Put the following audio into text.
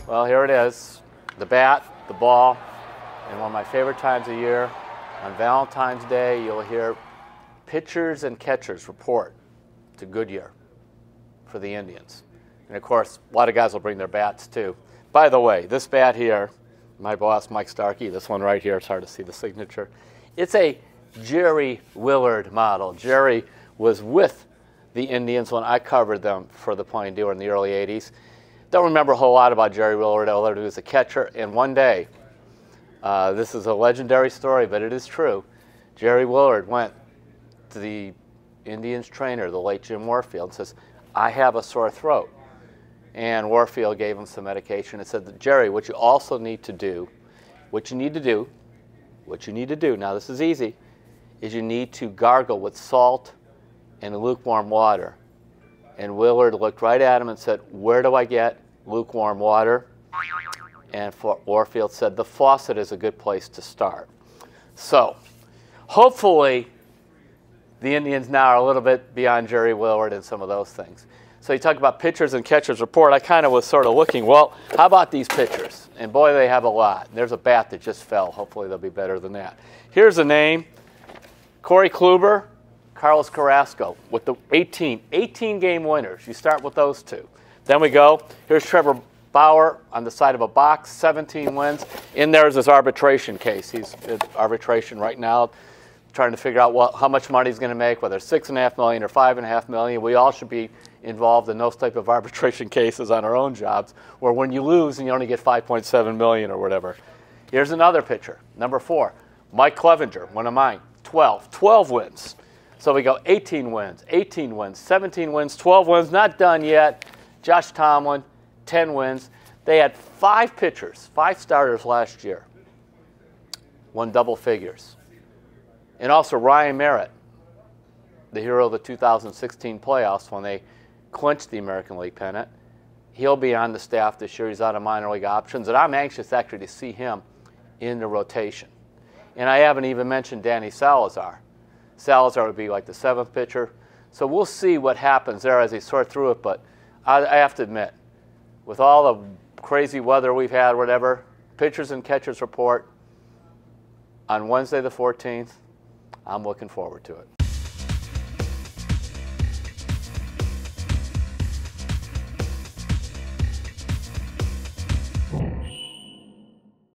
Well, here it is, the bat, the ball, and one of my favorite times of year, on Valentine's Day, you'll hear pitchers and catchers report to Goodyear for the Indians. And of course, a lot of guys will bring their bats too. By the way, this bat here, my boss, Mike Starkey, this one right here, it's hard to see the signature. It's a Jerry Willard model. Jerry was with the Indians when I covered them for the Plain Dealer in the early 80s. Don't remember a whole lot about Jerry Willard, although he was a catcher. And one day, this is a legendary story, but it is true, Jerry Willard went to the Indians trainer, the late Jim Warfield, and says, I have a sore throat. And Warfield gave him some medication and said, Jerry, what you also need to do, now this is easy, is you need to gargle with salt and lukewarm water. And Willard looked right at him and said, where do I get lukewarm water? And Warfield said, the faucet is a good place to start. So hopefully the Indians now are a little bit beyond Jerry Willard and some of those things. So you talk about pitchers and catchers report. I kind of was sort of looking, well, how about these pitchers? And boy, they have a lot. There's a bat that just fell. Hopefully they'll be better than that. Here's a name, Corey Kluber, Carlos Carrasco, with the 18 game winners. You start with those two. Then we go, here's Trevor Bauer on the side of a box, 17 wins. In there is his arbitration case. He's in arbitration right now, trying to figure out how much money he's going to make, whether it's $6.5 million or $5.5 million. We all should be involved in those type of arbitration cases on our own jobs, where when you lose and you only get $5.7 million or whatever. Here's another pitcher, number 4, Mike Clevenger, one of mine, 12 wins. So we go 18 wins, 17 wins, 12 wins, not done yet. Josh Tomlin, 10 wins. They had 5 pitchers, 5 starters last year, won double figures. And also Ryan Merritt, the hero of the 2016 playoffs when they clinched the American League pennant. He'll be on the staff this year. He's out of minor league options, and I'm anxious actually to see him in the rotation. And I haven't even mentioned Danny Salazar. Salazar would be like the 7th pitcher. So we'll see what happens there as they sort through it, but I have to admit, with all the crazy weather we've had, whatever, pitchers and catchers report on Wednesday the 14th, I'm looking forward to it.